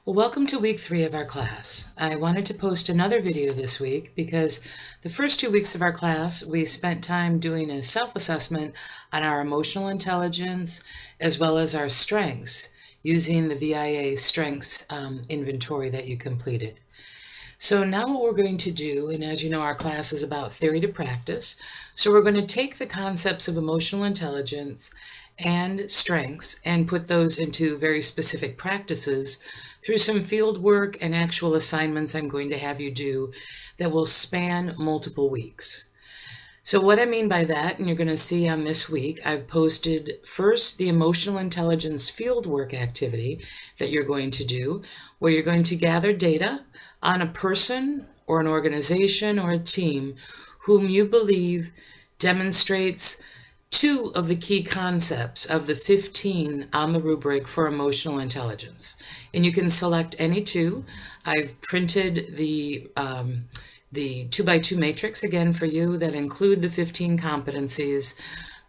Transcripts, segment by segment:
Well, welcome to week 3 of our class. I wanted to post another video this week because the first 2 weeks of our class we spent time doing a self-assessment on our emotional intelligence as well as our strengths using the VIA Strengths inventory that you completed. So now what we're going to do, and as you know our class is about theory to practice, so we're going to take the concepts of emotional intelligence and strengths and put those into very specific practices through some field work and actual assignments I'm going to have you do that will span multiple weeks. So what I mean by that, and you're going to see on this week, I've posted first the emotional intelligence field work activity that you're going to do, where you're going to gather data on a person or an organization or a team whom you believe demonstrates 2 of the key concepts of the 15 on the rubric for emotional intelligence. And you can select any 2. I've printed the 2x2 matrix again for you that include the 15 competencies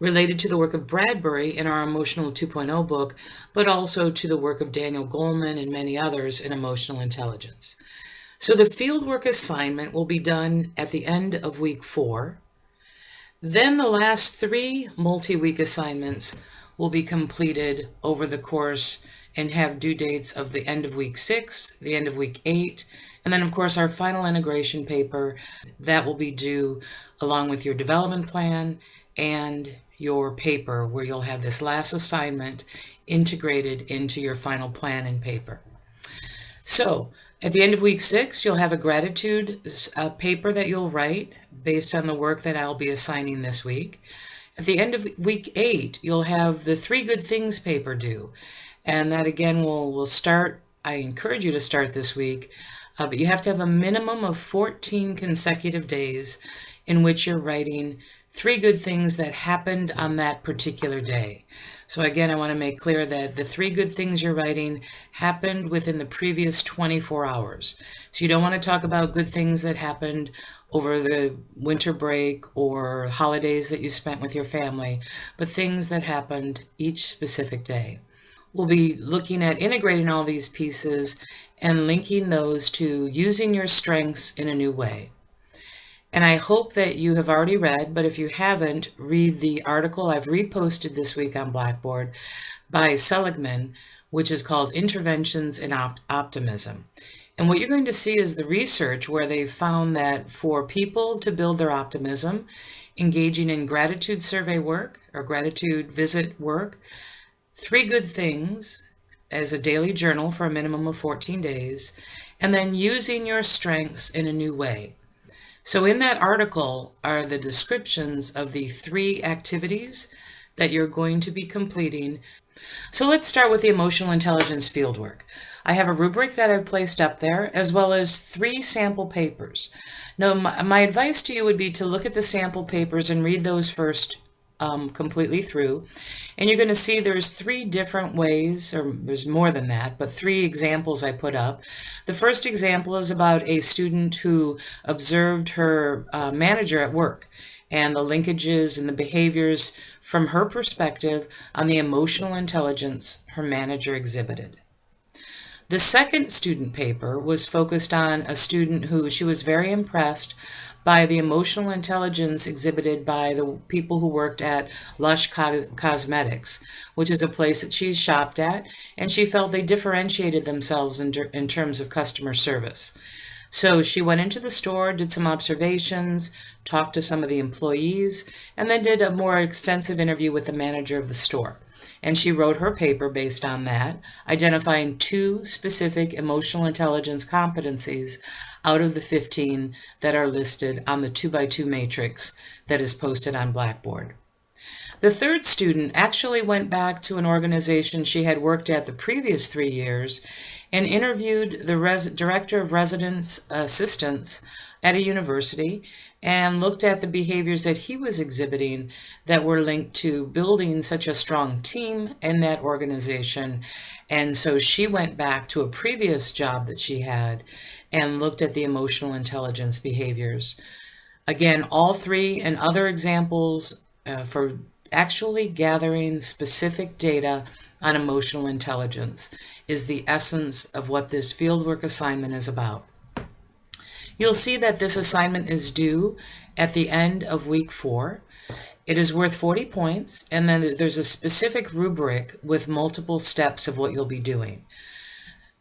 related to the work of Bradbury in our Emotional 2.0 book, but also to the work of Daniel Goleman and many others in emotional intelligence. So the fieldwork assignment will be done at the end of week 4. Then the last 3 multi-week assignments will be completed over the course and have due dates of the end of week 6, the end of week 8, and then of course our final integration paper that will be due along with your development plan and your paper, where you'll have this last assignment integrated into your final plan and paper. So at the end of week 6, you'll have a gratitude paper that you'll write based on the work that I'll be assigning this week. At the end of week 8, you'll have the 3 good things paper due. And that again will start, I encourage you to start this week, but you have to have a minimum of 14 consecutive days in which you're writing 3 good things that happened on that particular day. So again, I want to make clear that the 3 good things you're writing happened within the previous 24 hours. So you don't want to talk about good things that happened over the winter break or holidays that you spent with your family, but things that happened each specific day. We'll be looking at integrating all these pieces and linking those to using your strengths in a new way. And I hope that you have already read, but if you haven't, read the article I've reposted this week on Blackboard by Seligman, which is called Interventions in Optimism. And what you're going to see is the research where they've found that for people to build their optimism, engaging in gratitude survey work or gratitude visit work, 3 good things as a daily journal for a minimum of 14 days, and then using your strengths in a new way. So in that article are the descriptions of the 3 activities that you're going to be completing. So let's start with the emotional intelligence fieldwork. I have a rubric that I've placed up there, as well as 3 sample papers. Now, my advice to you would be to look at the sample papers and read those first completely through. And you're going to see there's 3 different ways, or there's more than that, but 3 examples I put up. The first example is about a student who observed her manager at work and the linkages and the behaviors from her perspective on the emotional intelligence her manager exhibited. The second student paper was focused on a student who she was very impressed by the emotional intelligence exhibited by the people who worked at Lush Cosmetics, which is a place that she's shopped at, and she felt they differentiated themselves in terms of customer service. So she went into the store, did some observations, talked to some of the employees, and then did a more extensive interview with the manager of the store. And she wrote her paper based on that, identifying 2 specific emotional intelligence competencies out of the 15 that are listed on the 2x2 matrix that is posted on Blackboard. The third student actually went back to an organization she had worked at the previous 3 years and interviewed the director of residence assistants at a university and looked at the behaviors that he was exhibiting that were linked to building such a strong team in that organization. And so she went back to a previous job that she had and looked at the emotional intelligence behaviors. Again, all 3 and other examples for actually gathering specific data on emotional intelligence. is the essence of what this fieldwork assignment is about. You'll see that this assignment is due at the end of week 4. It is worth 40 points, and then there's a specific rubric with multiple steps of what you'll be doing.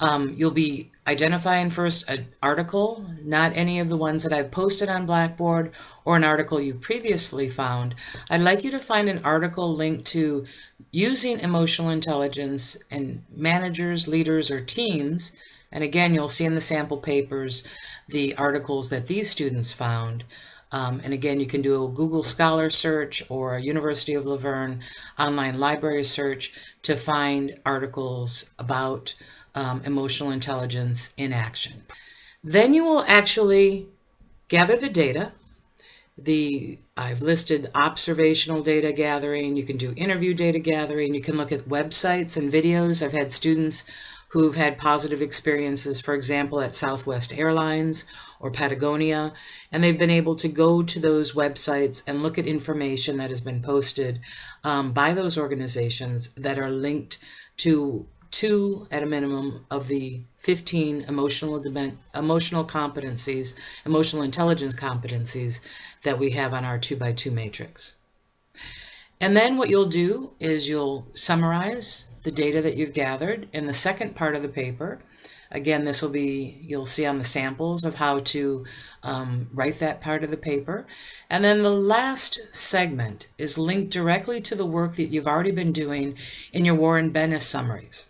You'll be identifying first an article, not any of the ones that I've posted on Blackboard or an article you previously found. I'd like you to find an article linked to using emotional intelligence in managers, leaders, or teams. And again, you'll see in the sample papers the articles that these students found. And again, you can do a Google Scholar search or a University of La Verne online library search to find articles about emotional intelligence in action. Then you will actually gather the data. I've listed observational data gathering. You can do interview data gathering. You can look at websites and videos. I've had students who've had positive experiences, for example, at Southwest Airlines or Patagonia, and they've been able to go to those websites and look at information that has been posted by those organizations that are linked to 2 at a minimum of the 15 emotional competencies, emotional intelligence competencies that we have on our 2x2 matrix. And then what you'll do is you'll summarize the data that you've gathered in the second part of the paper. Again, this will be, you'll see on the samples of how to write that part of the paper. And then the last segment is linked directly to the work that you've already been doing in your Warren Bennis summaries.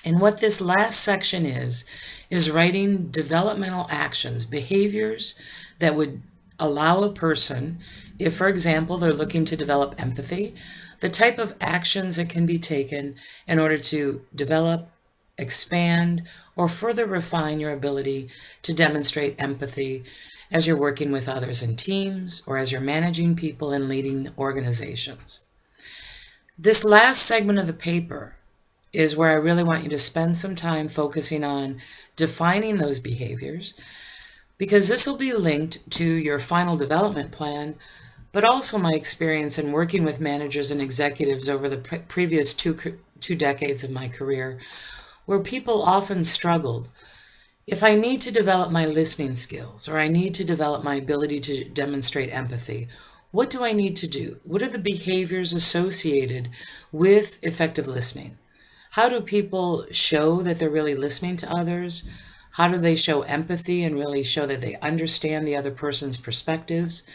And what this last section is writing developmental actions, behaviors that would allow a person, if, for example, they're looking to develop empathy, the type of actions that can be taken in order to develop, expand, or further refine your ability to demonstrate empathy as you're working with others in teams or as you're managing people and leading organizations. This last segment of the paper is where I really want you to spend some time focusing on defining those behaviors, because this will be linked to your final development plan, but also my experience in working with managers and executives over the previous two decades of my career, where people often struggled. If I need to develop my listening skills, or I need to develop my ability to demonstrate empathy, what do I need to do? What are the behaviors associated with effective listening? How do people show that they're really listening to others? How do they show empathy and really show that they understand the other person's perspectives?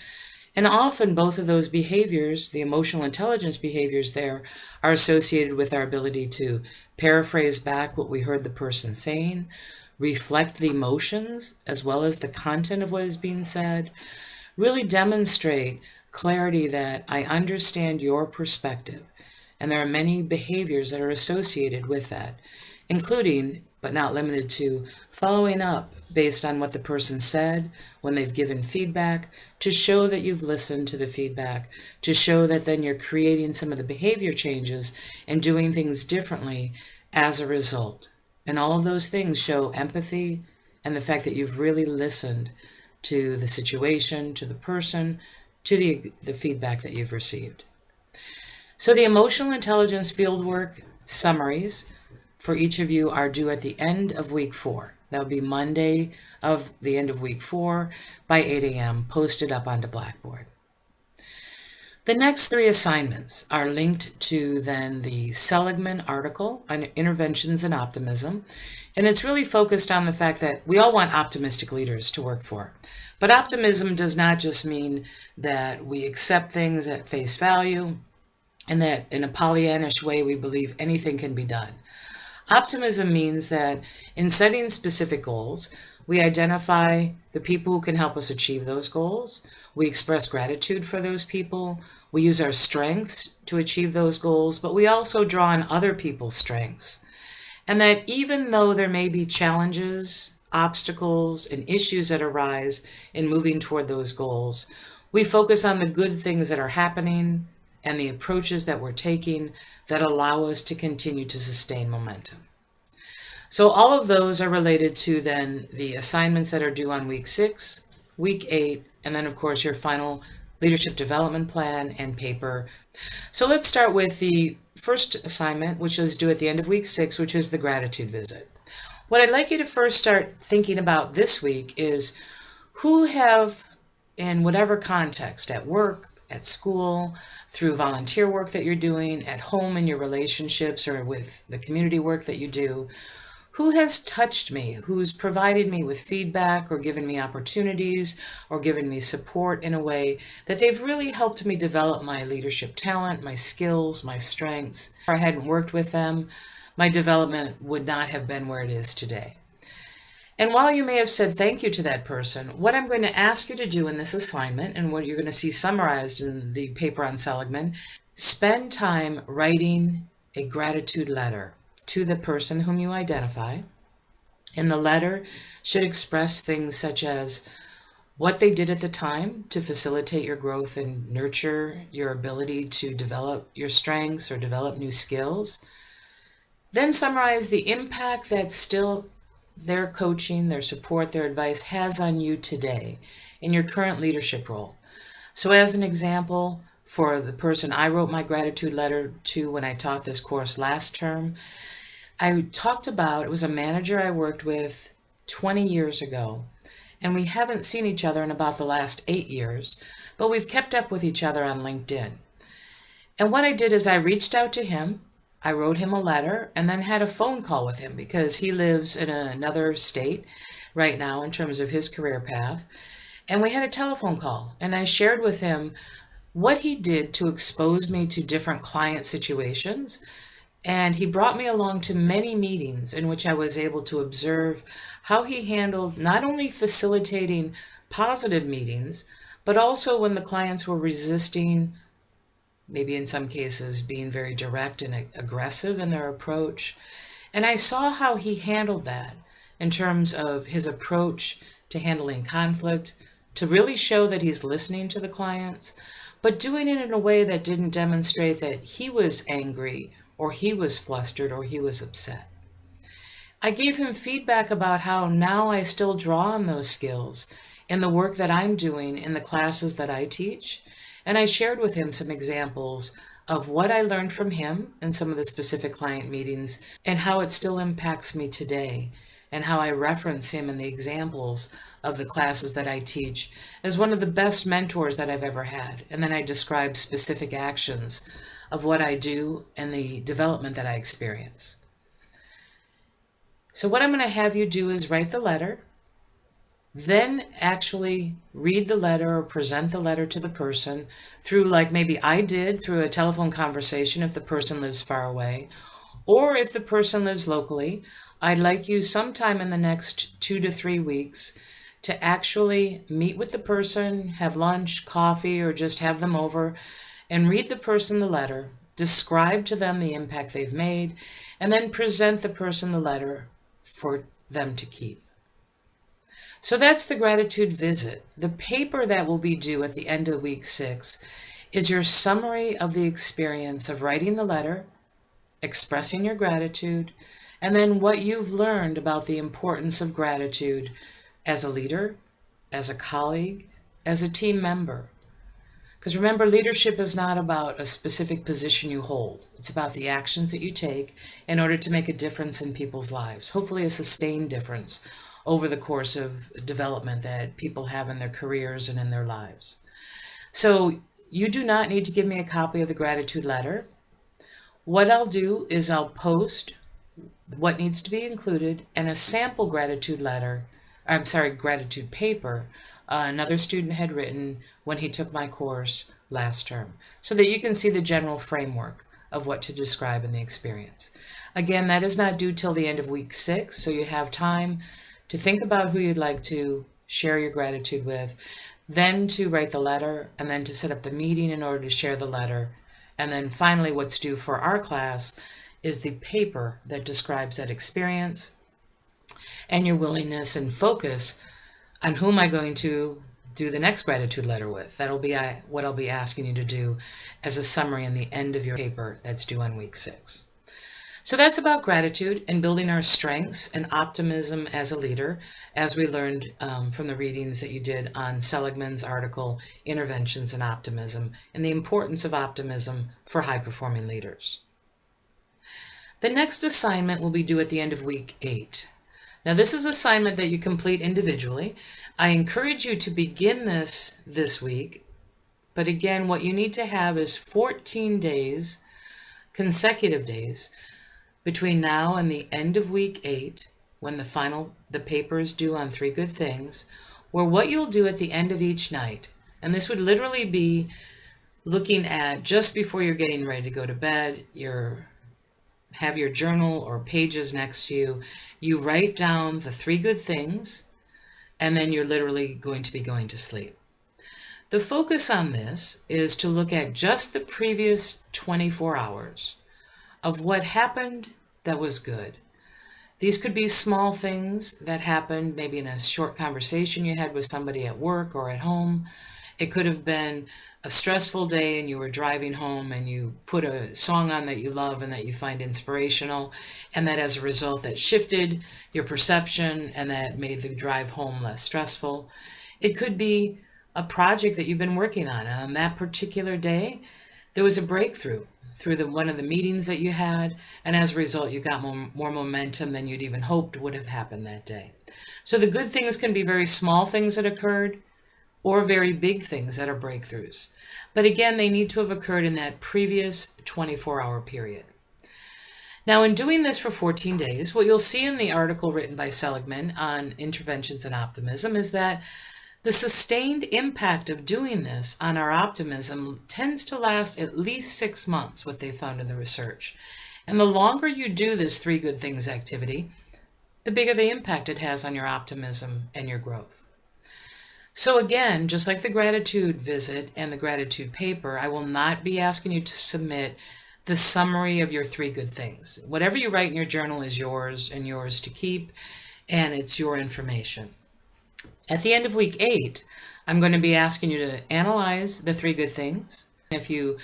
And often both of those behaviors, the emotional intelligence behaviors there, are associated with our ability to paraphrase back what we heard the person saying, reflect the emotions as well as the content of what is being said, really demonstrate clarity that I understand your perspective. And there are many behaviors that are associated with that, including, but not limited to, following up based on what the person said when they've given feedback, to show that you've listened to the feedback, to show that then you're creating some of the behavior changes and doing things differently as a result. And all of those things show empathy and the fact that you've really listened to the situation, to the person, to the feedback that you've received. So the emotional intelligence fieldwork summaries for each of you are due at the end of week 4. That would be Monday of the end of week 4 by 8 a.m. posted up onto Blackboard. The next 3 assignments are linked to then the Seligman article on interventions in optimism. And it's really focused on the fact that we all want optimistic leaders to work for. But optimism does not just mean that we accept things at face value and that in a Pollyannish way we believe anything can be done. Optimism means that in setting specific goals, we identify the people who can help us achieve those goals. We express gratitude for those people. We use our strengths to achieve those goals, but we also draw on other people's strengths. And that even though there may be challenges, obstacles, and issues that arise in moving toward those goals, we focus on the good things that are happening and the approaches that we're taking that allow us to continue to sustain momentum. So all of those are related to then the assignments that are due on week 6, week 8, and then of course your final leadership development plan and paper. So let's start with the first assignment, which is due at the end of week 6, which is the gratitude visit. What I'd like you to first start thinking about this week is who have, in whatever context, at work, at school, through volunteer work that you're doing, at home in your relationships or with the community work that you do, who has touched me, who's provided me with feedback or given me opportunities or given me support in a way that they've really helped me develop my leadership talent, my skills, my strengths. If I hadn't worked with them, my development would not have been where it is today. And while you may have said thank you to that person, what I'm going to ask you to do in this assignment, and what you're going to see summarized in the paper on Seligman, spend time writing a gratitude letter to the person whom you identify. And the letter should express things such as what they did at the time to facilitate your growth and nurture your ability to develop your strengths or develop new skills. Then summarize the impact that still their coaching, their support, their advice has on you today in your current leadership role. So as an example, for the person I wrote my gratitude letter to when I taught this course last term, I talked about, it was a manager I worked with 20 years ago, and we haven't seen each other in about the last 8 years, but we've kept up with each other on LinkedIn. And what I did is I reached out to him, I wrote him a letter, and then had a phone call with him because he lives in another state right now in terms of his career path. And we had a telephone call, and I shared with him what he did to expose me to different client situations. And he brought me along to many meetings in which I was able to observe how he handled not only facilitating positive meetings, but also when the clients were resisting, maybe in some cases being very direct and aggressive in their approach. And I saw how he handled that in terms of his approach to handling conflict, to really show that he's listening to the clients, but doing it in a way that didn't demonstrate that he was angry or he was flustered or he was upset. I gave him feedback about how now I still draw on those skills in the work that I'm doing in the classes that I teach. And I shared with him some examples of what I learned from him in some of the specific client meetings and how it still impacts me today, and how I reference him in the examples of the classes that I teach as one of the best mentors that I've ever had. And then I describe specific actions of what I do and the development that I experience. So what I'm going to have you do is write the letter, then actually read the letter or present the letter to the person through, like maybe I did, through a telephone conversation if the person lives far away, or if the person lives locally. I'd like you sometime in the next 2 to 3 weeks to actually meet with the person, have lunch, coffee, or just have them over and read the person the letter, describe to them the impact they've made, and then present the person the letter for them to keep. So that's the gratitude visit. The paper that will be due at the end of week 6 is your summary of the experience of writing the letter, expressing your gratitude, and then what you've learned about the importance of gratitude as a leader, as a colleague, as a team member. Because remember, leadership is not about a specific position you hold. It's about the actions that you take in order to make a difference in people's lives, hopefully a sustained difference over the course of development that people have in their careers and in their lives. So you do not need to give me a copy of the gratitude letter. What I'll do is I'll post what needs to be included and a sample gratitude paper another student had written when he took my course last term, so that you can see the general framework of what to describe in the experience. Again, that is not due till the end of week 6, so you have time to think about who you'd like to share your gratitude with, then to write the letter, and then to set up the meeting in order to share the letter. And then finally, what's due for our class is the paper that describes that experience and your willingness and focus on whom I'm going to do the next gratitude letter with. That'll be what I'll be asking you to do as a summary in the end of your paper that's due on week 6. So that's about gratitude and building our strengths and optimism as a leader, as we learned from the readings that you did on Seligman's article, Interventions in Optimism, and the importance of optimism for high-performing leaders. The next assignment will be due at the end of week 8. Now this is an assignment that you complete individually. I encourage you to begin this week, but again, what you need to have is 14 days, consecutive days, between now and the end of week 8, when the paper is due on 3 Good Things, where what you'll do at the end of each night, and this would literally be looking at just before you're getting ready to go to bed, have your journal or pages next to you, you write down the 3 good things, and then you're literally going to be going to sleep. The focus on this is to look at just the previous 24 hours of what happened that was good. These could be small things that happened, maybe in a short conversation you had with somebody at work or at home. It could have been a stressful day and you were driving home and you put a song on that you love and that you find inspirational, and that as a result that shifted your perception and that made the drive home less stressful. It could be a project that you've been working on, and on that particular day there was a breakthrough through one of the meetings that you had, and as a result you got more momentum than you'd even hoped would have happened that day. So the good things can be very small things that occurred, or very big things that are breakthroughs. But again, they need to have occurred in that previous 24-hour period. Now, in doing this for 14 days, what you'll see in the article written by Seligman on interventions in optimism is that the sustained impact of doing this on our optimism tends to last at least 6 months, what they found in the research. And the longer you do this 3 good things activity, the bigger the impact it has on your optimism and your growth. So again, just like the gratitude visit and the gratitude paper, I will not be asking you to submit the summary of your 3 good things. Whatever you write in your journal is yours and yours to keep, and it's your information. At the end of week 8, I'm going to be asking you to analyze the 3 good things. If you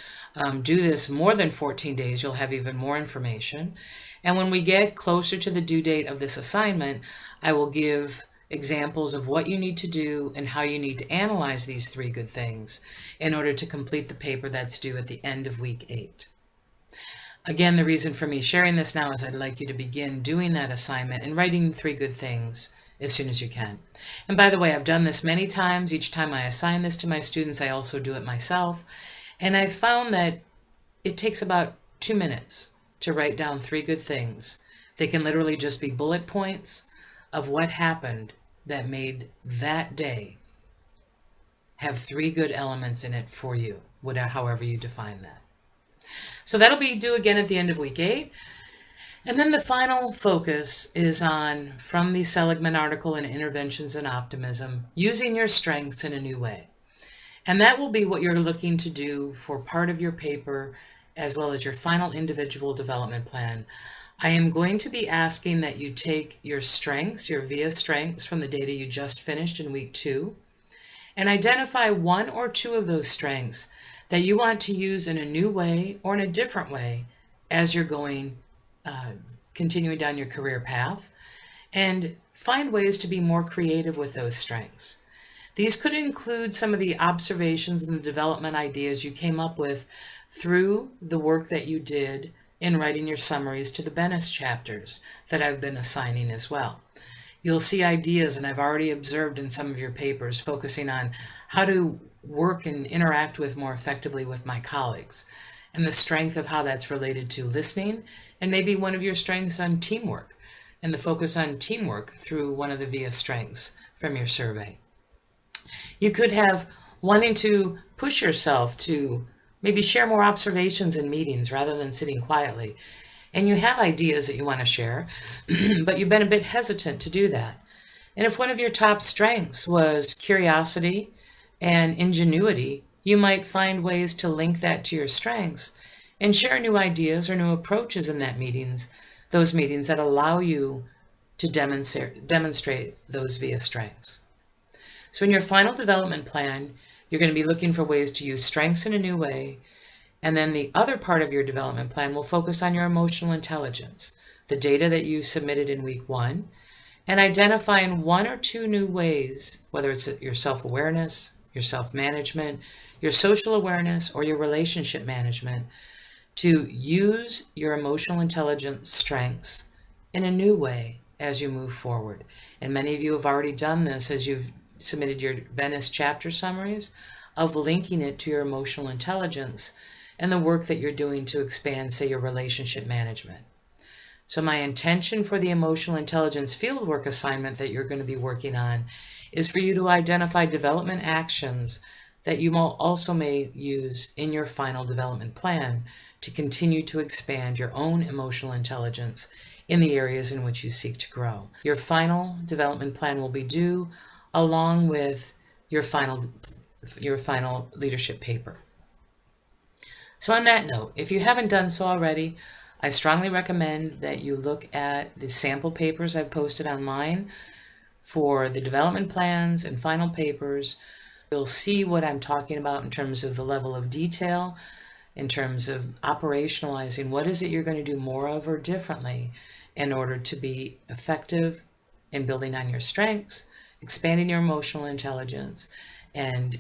do this more than 14 days, you'll have even more information. And when we get closer to the due date of this assignment, I will give examples of what you need to do and how you need to analyze these 3 good things in order to complete the paper that's due at the end of week 8. Again, the reason for me sharing this now is I'd like you to begin doing that assignment and writing 3 good things as soon as you can. And by the way, I've done this many times. Each time I assign this to my students, I also do it myself. And I've found that it takes about 2 minutes to write down 3 good things. They can literally just be bullet points of what happened that made that day have 3 good elements in it for you, however you define that. So that'll be due again at the end of week 8. And then the final focus is on, from the Seligman article in Interventions in Optimism, using your strengths in a new way. And that will be what you're looking to do for part of your paper as well as your final individual development plan. I am going to be asking that you take your strengths, your VIA strengths from the data you just finished in week 2, and identify 1 or 2 of those strengths that you want to use in a new way or in a different way as you're continuing down your career path, and find ways to be more creative with those strengths. These could include some of the observations and the development ideas you came up with through the work that you did in writing your summaries to the Bennis chapters that I've been assigning as well. You'll see ideas, and I've already observed in some of your papers, focusing on how to work and interact more effectively with my colleagues, and the strength of how that's related to listening, and maybe one of your strengths on teamwork, and the focus on teamwork through one of the VIA strengths from your survey. You could have wanting to push yourself to maybe share more observations in meetings rather than sitting quietly. And you have ideas that you want to share, but you've been a bit hesitant to do that. And if one of your top strengths was curiosity and ingenuity, you might find ways to link that to your strengths and share new ideas or new approaches in those meetings that allow you to demonstrate those VIA strengths. So in your final development plan, you're going to be looking for ways to use strengths in a new way, and then the other part of your development plan will focus on your emotional intelligence, the data that you submitted in week 1, and identifying 1 or 2 new ways, whether it's your self-awareness, your self-management, your social awareness, or your relationship management, to use your emotional intelligence strengths in a new way as you move forward. And many of you have already done this as you've submitted your Venice chapter summaries, of linking it to your emotional intelligence and the work that you're doing to expand, say, your relationship management. So my intention for the emotional intelligence fieldwork assignment that you're going to be working on is for you to identify development actions that you also may use in your final development plan to continue to expand your own emotional intelligence in the areas in which you seek to grow. Your final development plan will be due along with your final leadership paper. So on that note, if you haven't done so already, I strongly recommend that you look at the sample papers I've posted online for the development plans and final papers. You'll see what I'm talking about in terms of the level of detail, in terms of operationalizing what is it you're going to do more of or differently in order to be effective in building on your strengths, expanding your emotional intelligence, and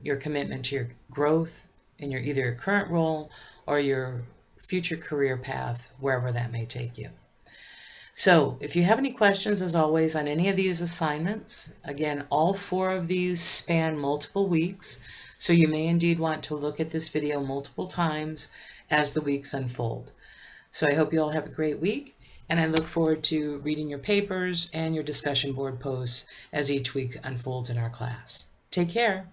your commitment to your growth in your either your current role or your future career path, wherever that may take you. So if you have any questions, as always, on any of these assignments, again, all 4 of these span multiple weeks, so you may indeed want to look at this video multiple times as the weeks unfold. So I hope you all have a great week, and I look forward to reading your papers and your discussion board posts as each week unfolds in our class. Take care.